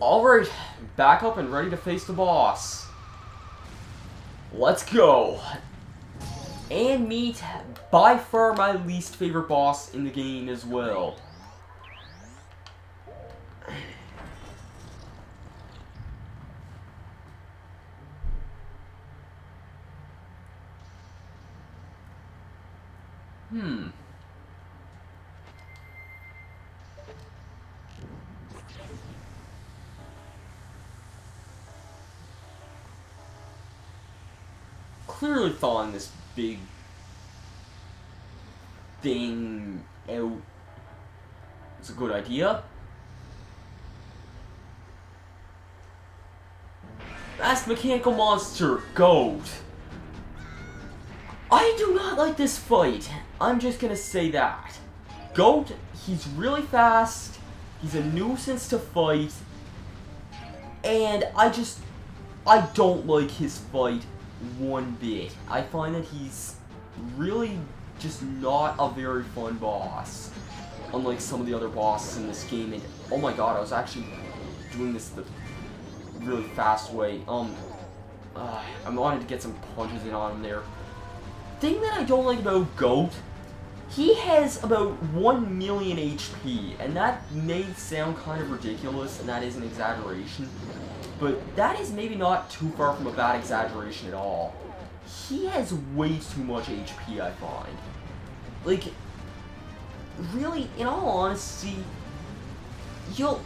Alright, back up and ready to face the boss. Let's go. And meet, by far, my least favorite boss in the game as well. Clearly thawing this big thing out is a good idea. That's mechanical monster, Goht. I do not like this fight. I'm just gonna say that. Goht, he's really fast, he's a nuisance to fight, and I don't like his fight one bit. I find that he's really just not a very fun boss, unlike some of the other bosses in this game. And oh my god, I was actually doing this the really fast way. I wanted to get some punches in on him there. Thing that I don't like about Goht, he has about 1 million HP, and that may sound kind of ridiculous, and that is an exaggeration, but that is maybe not too far from a bad exaggeration at all. He has way too much HP, I find. Like, really, in all honesty, you'll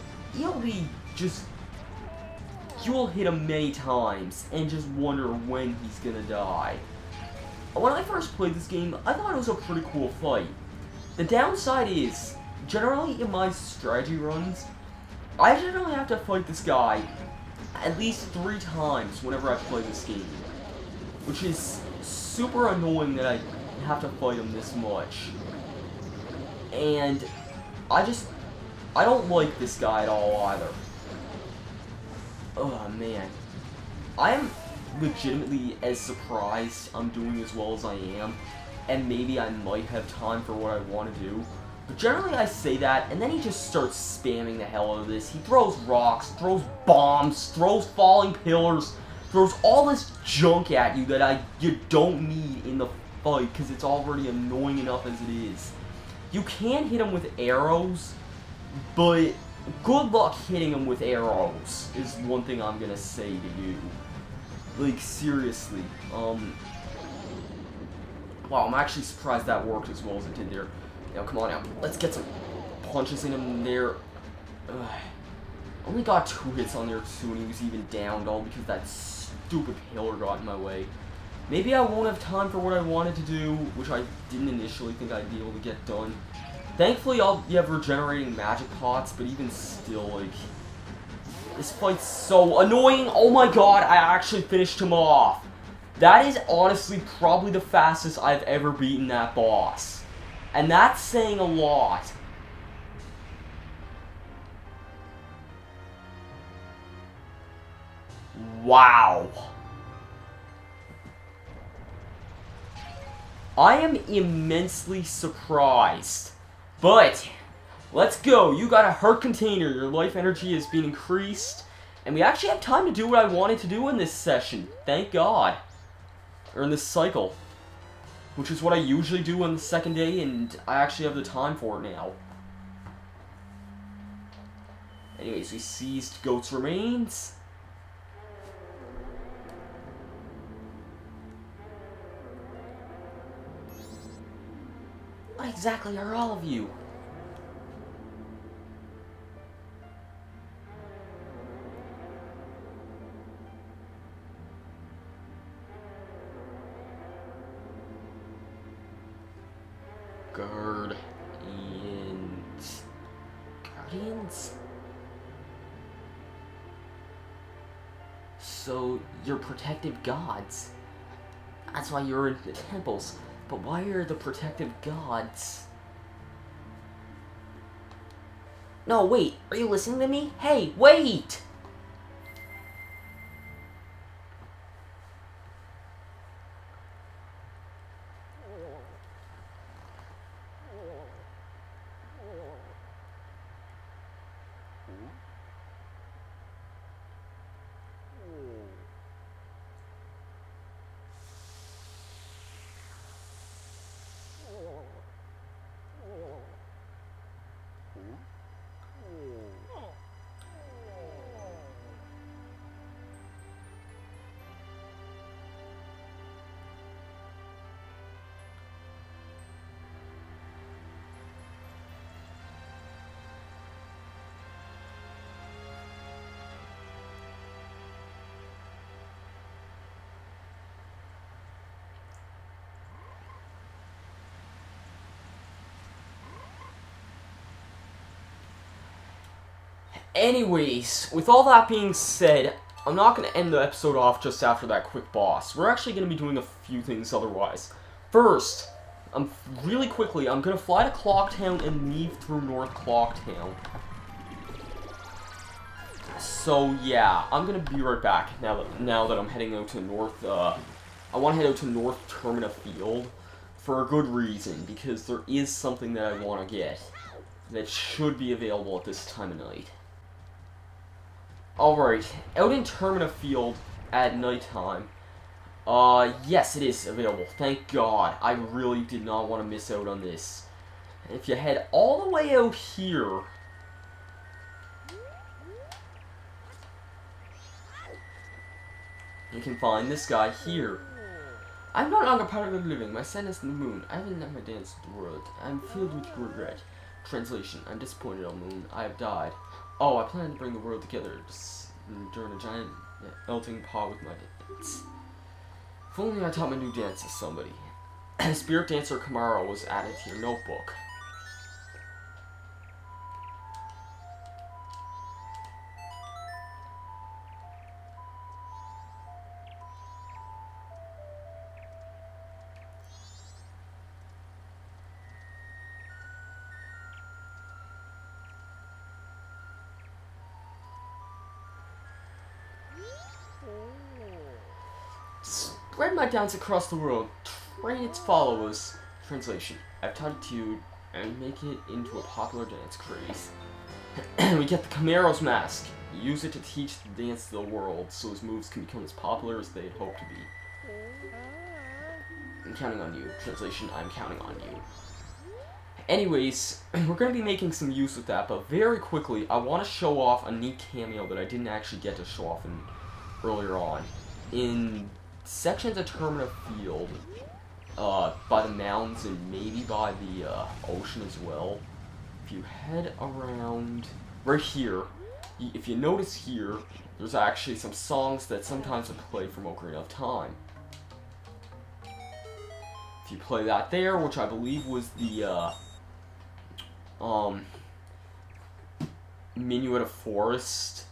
hit him many times and just wonder when he's gonna die. When I first played this game, I thought it was a pretty cool fight. The downside is, generally in my strategy runs, I generally have to fight this guy at least 3 times whenever I play this game, which is super annoying that I have to fight him this much. And I don't like this guy at all either. Oh man, I am legitimately as surprised I'm doing as well as I am, and maybe I might have time for what I want to do. But generally I say that, and then he just starts spamming the hell out of this. He throws rocks, throws bombs, throws falling pillars, throws all this junk at you that you don't need in the fight, because it's already annoying enough as it is. You can hit him with arrows, but good luck hitting him with arrows is one thing I'm gonna say to you. Like, seriously. Wow, I'm actually surprised that worked as well as it did there. Now, come on now. Let's get some punches in him there. Only got 2 hits on there, too, and he was even downed, all because that stupid pillar got in my way. Maybe I won't have time for what I wanted to do, which I didn't initially think I'd be able to get done. Thankfully, you have regenerating magic pots, but even still, like, this fight's so annoying. Oh my god, I actually finished him off. That is honestly probably the fastest I've ever beaten that boss. And that's saying a lot. Wow. I am immensely surprised. But let's go. You got a heart container. Your life energy has been increased. And we actually have time to do what I wanted to do in this session. Thank God. Or in this cycle. Which is what I usually do on the second day, and I actually have the time for it now. Anyways, we seized Goht's remains. What exactly are all of you? Guardians? So, you're protective gods. That's why you're in the temples. But why are the protective gods? No, wait. Are you listening to me? Hey, wait! Anyways, with all that being said, I'm not going to end the episode off just after that quick boss. We're actually going to be doing a few things otherwise. First, really quickly, I'm going to fly to Clocktown and leave through North Clocktown. So, yeah, I'm going to be right back now that I'm heading out to North, I want to head out to North Termina Field for a good reason, because there is something that I want to get that should be available at this time of night. Alright, out in Termina Field at nighttime, yes, it is available, thank God. I really did not want to miss out on this. If you head all the way out here, you can find this guy here. I'm no longer part of the living. My son is the moon. I haven't let my dance to the world. I'm filled with regret. Translation. I'm disappointed, O moon. I have died. Oh, I plan to bring the world together during a giant melting pot with my dance. If only I taught my new dance to somebody. Spirit dancer Kamara was added to your notebook. Spread my dance across the world. Train its followers. Translation. I've taught it to you and make it into a popular dance craze. We get the Camaro's mask. Use it to teach the dance to the world so his moves can become as popular as they'd hope to be. I'm counting on you. Translation. I'm counting on you. Anyways, we're going to be making some use of that, but very quickly, I want to show off a neat cameo that I didn't actually get to show off earlier on. In sections of Termina Field, by the mountains and maybe by the ocean as well, if you head around right here, if you notice here, there's actually some songs that sometimes are played from Ocarina of Time. If you play that there, which I believe was the Minuet of Forest,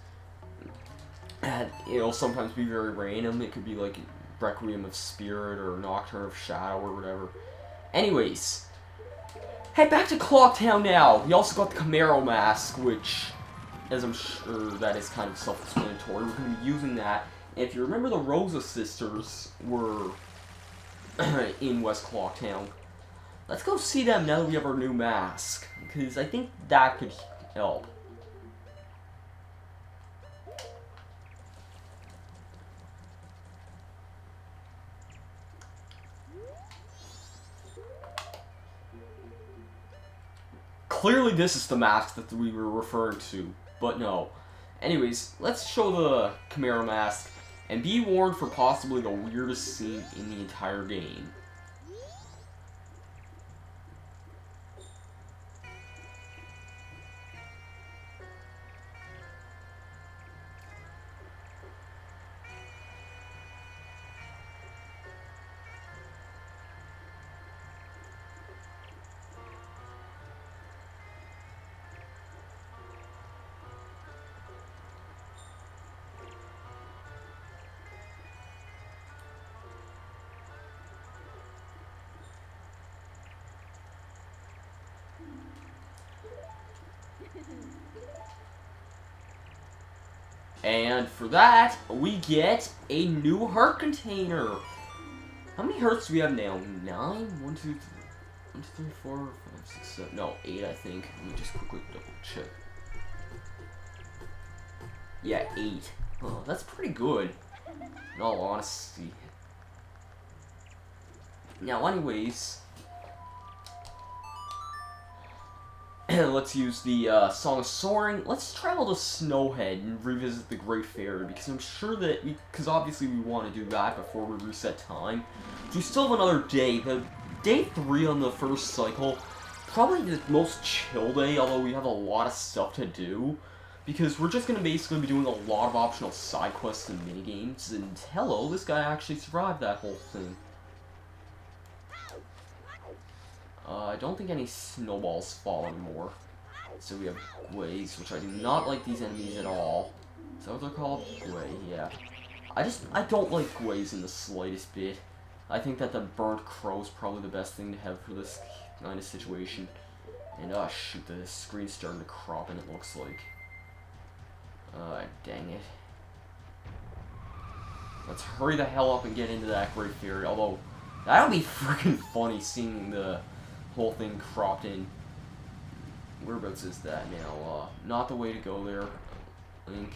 and it'll sometimes be very random. It could be like Requiem of Spirit or Nocturne of Shadow or whatever. Anyways, head back to Clocktown now. We also got the Camaro mask, which, as I'm sure that is kind of self-explanatory, we're going to be using that. And if you remember, the Rosa sisters were in West Clocktown. Let's go see them now that we have our new mask, because I think that could help. Clearly this is the mask that we were referring to, but no. Anyways, let's show the Camaro mask, and be warned for possibly the weirdest scene in the entire game. And for that, we get a new heart container. How many hearts do we have now? 9? 1, 2, 3, 1, 2, 3, 4, 5, 6, 7. No, 8, I think. Let me just quickly double check. Yeah, 8. Oh, that's pretty good, in all honesty. Now, anyways, let's use the Song of Soaring. Let's travel to Snowhead and revisit the Great Fairy, because I'm sure that because obviously we want to do that before we reset time. We still have another day. The day 3 on the first cycle, probably the most chill day, although we have a lot of stuff to do, because we're just going to basically be doing a lot of optional side quests and minigames, and hello, this guy actually survived that whole thing. I don't think any snowballs fall anymore. So we have Guays, which I do not like these enemies at all. Is that what they're called? Guay, yeah. I don't like Guays in the slightest bit. I think that the burnt crow is probably the best thing to have for this kind of situation. And oh shoot, the screen's starting to crop in, it looks like. Dang it. Let's hurry the hell up and get into that Great Fairy, although that would be freaking funny seeing the whole thing cropped in. Whereabouts is that now? Not the way to go there, Link.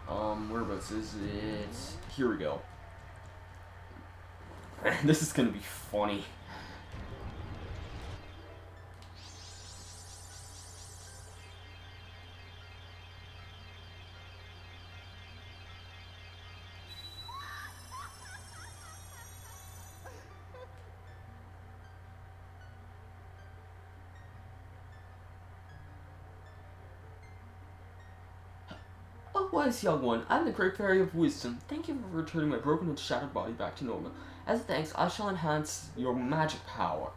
Whereabouts is it? Here we go. This is gonna be funny. Oh, wise young one, I'm the Great Fairy of Wisdom. Thank you for returning my broken and shattered body back to normal. As thanks, I shall enhance your magic power.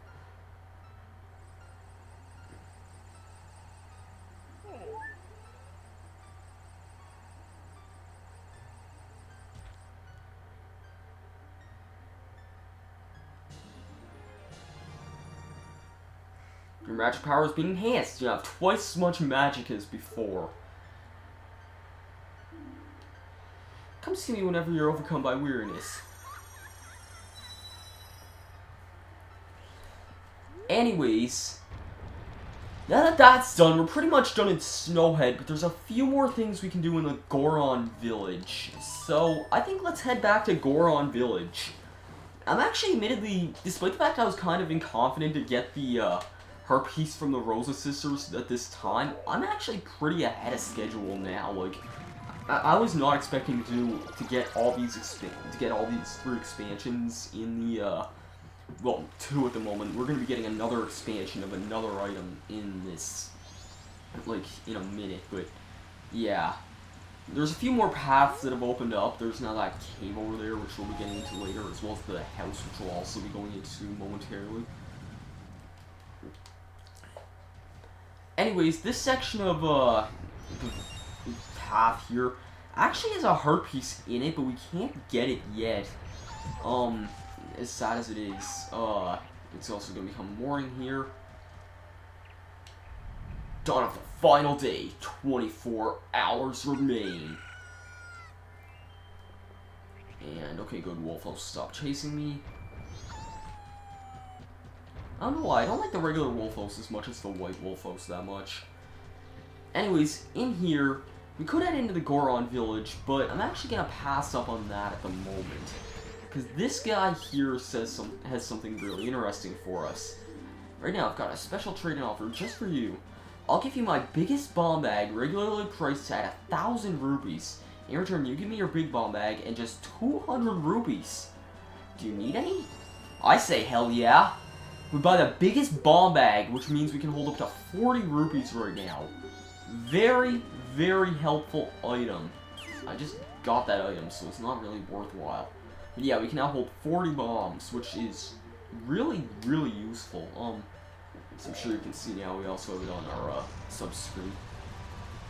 Your magic power has been enhanced. You have twice as much magic as before. Come see me whenever you're overcome by weariness. Anyways, now that that's done, we're pretty much done in Snowhead, but there's a few more things we can do in the Goron Village. So, I think let's head back to Goron Village. I'm actually, admittedly, despite the fact I was kind of inconfident to get the, her piece from the Rosa Sisters at this time, I'm actually pretty ahead of schedule now. Like, I was not expecting to get all these 3 expansions in the well, 2 at the moment. We're gonna be getting another expansion of another item in this, like, in a minute. But yeah, there's a few more paths that have opened up. There's now that cave over there, which we'll be getting into later, as well as the house, which we'll also be going into momentarily. Anyways, this section of the path here actually has a heart piece in it, but we can't get it yet. As sad as it is, it's also gonna become morning here. Dawn of the final day, 24 hours remain. And okay, good, Wolfos, stop chasing me. I don't know why, I don't like the regular Wolfos as much as the white Wolfos that much. Anyways, in here, we could head into the Goron Village, but I'm actually gonna pass up on that at the moment. Because this guy here has something really interesting for us. Right now, I've got a special trade-in offer just for you. I'll give you my biggest bomb bag, regularly priced at 1,000 rupees. In return, you give me your big bomb bag and just 200 rupees. Do you need any? I say hell yeah. We buy the biggest bomb bag, which means we can hold up to 40 rupees right now. Very, very helpful item. I just got that item, so it's not really worthwhile. But yeah, we can now hold 40 bombs, which is really, really useful. So I'm sure you can see now we also have it on our sub-screen.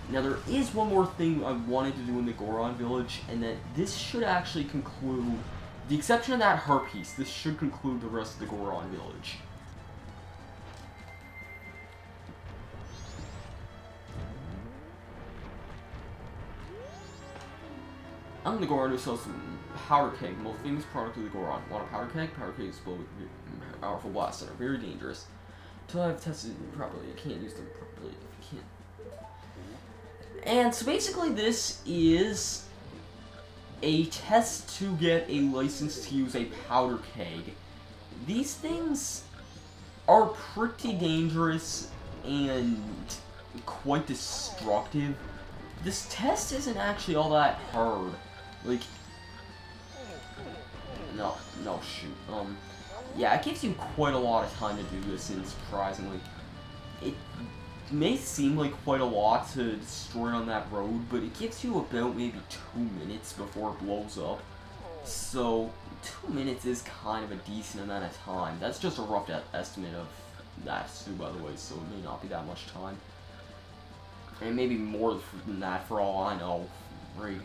Now there is one more thing I wanted to do in the Goron Village, and that this should actually conclude, with the exception of that heart piece, this should conclude the rest of the Goron Village. I'm the Goron who sells powder keg, the most famous product of the Goron. Want a powder keg? Powder kegs explode with powerful blasts that are very dangerous. Until I've tested them properly, I can't use them properly if you can't. And so basically this is a test to get a license to use a powder keg. These things are pretty dangerous and quite destructive. This test isn't actually all that hard. Like, no, shoot. Yeah, it gives you quite a lot of time to do this, and surprisingly, it may seem like quite a lot to destroy it on that road, but it gives you about maybe 2 minutes before it blows up. So, 2 minutes is kind of a decent amount of time. That's just a rough estimate of that too, by the way, so it may not be that much time. And maybe more than that for all I know. Right.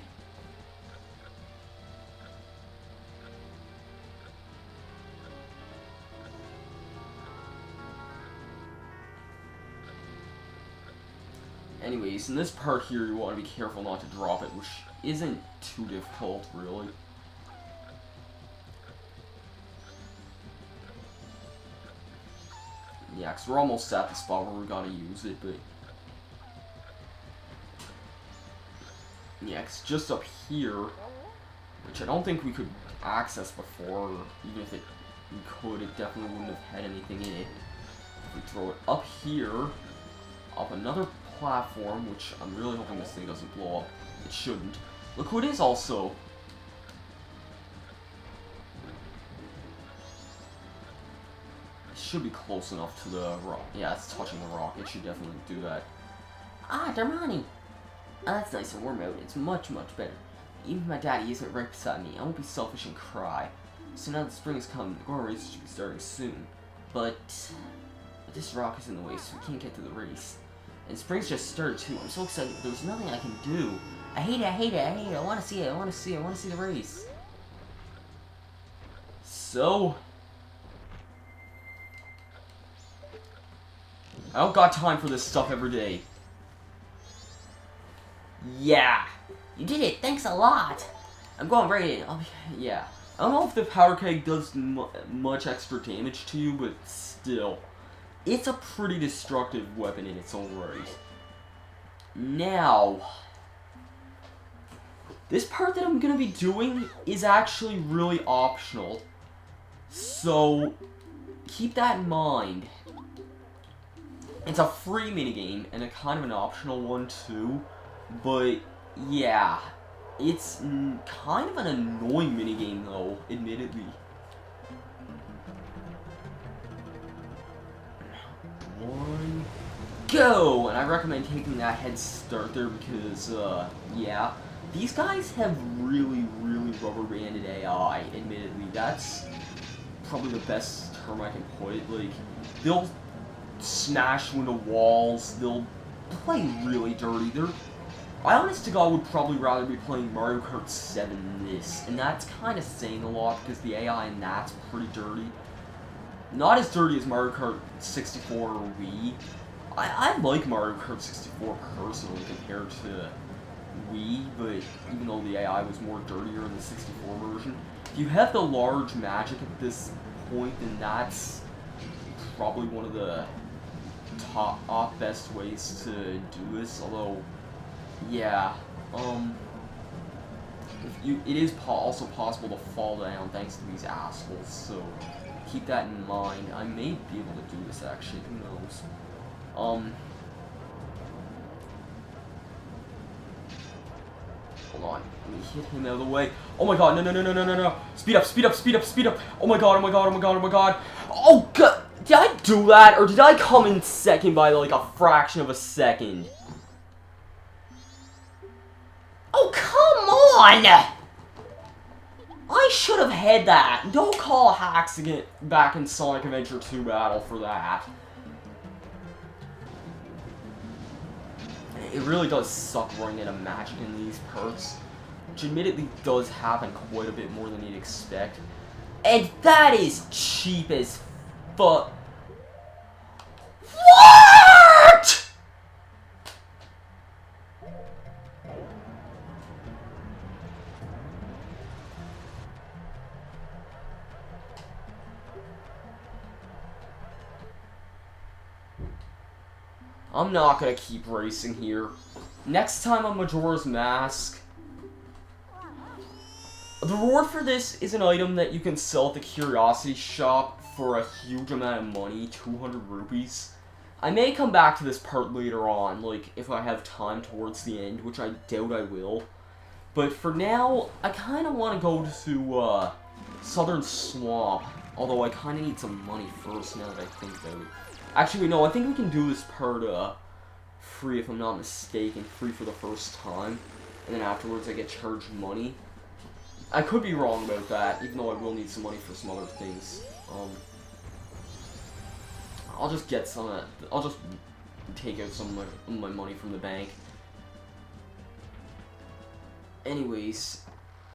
Anyways, in this part here, you want to be careful not to drop it, which isn't too difficult, really. Yeah, because we're almost at the spot where we gotta use it, but... Yeah, because just up here, which I don't think we could access before, even if we could, it definitely wouldn't have had anything in it. If we throw it up here, up another platform, which I'm really hoping this thing doesn't blow up. It shouldn't. Look who it is also. It should be close enough to the rock. Yeah, it's touching the rock. It should definitely do that. Ah, Darmani! Oh, that's nice and warm out. It's much, much better. Even if my daddy isn't right beside me, I won't be selfish and cry. So now that spring has come, the Goht race should be starting soon. But this rock is in the way, so we can't get to the race. And spring's just started too. I'm so excited, but there's nothing I can do. I hate it, I hate it, I hate it. I want to see it, I want to see it, I want to see the race. So... I don't got time for this stuff every day. Yeah. You did it, thanks a lot. I'm going right in. Yeah. I don't know if the powder keg does much extra damage to you, but still. It's a pretty destructive weapon in its own right. Now, this part that I'm going to be doing is actually really optional. So, keep that in mind. It's a free minigame, and a kind of an optional one too. But, yeah. It's kind of an annoying minigame though, admittedly. One, go! And I recommend taking that head start there because, yeah. These guys have really, really rubber-banded AI, admittedly. That's probably the best term I can put it. Like, they'll smash into walls, they'll play really dirty. I honest to God would probably rather be playing Mario Kart 7 than this, and that's kind of saying a lot because the AI in that's pretty dirty. Not as dirty as Mario Kart 64 or Wii. I like Mario Kart 64 personally compared to Wii, but even though the AI was more dirtier in the 64 version, if you have the large magic at this point, then that's probably one of the top best ways to do this, although, yeah, it is also possible to fall down thanks to these assholes, so keep that in mind. I may be able to do this actually, who knows. Hold on, let me hit him out of the way. Oh my god, no. Speed up. Oh my god. Oh god, did I do that, or did I come in second by like a fraction of a second? Oh, come on! I should have had that. Don't call hacks again back in Sonic Adventure 2 Battle for that. It really does suck running out of magic in these parts, which admittedly does happen quite a bit more than you'd expect. And that is cheap as fuck. What?! I'm not gonna keep racing here. Next time on Majora's Mask, the reward for this is an item that you can sell at the Curiosity Shop for a huge amount of money, 200 rupees. I may come back to this part later on, like, if I have time towards the end, which I doubt I will. But for now, I kind of want to go to, Southern Swamp, although I kind of need some money first now that I think about it. Actually, no, I think we can do this part, free if I'm not mistaken, free for the first time, and then afterwards I get charged money. I could be wrong about that, even though I will need some money for some other things. I'll just get some of that. I'll just take out some of my money from the bank. Anyways,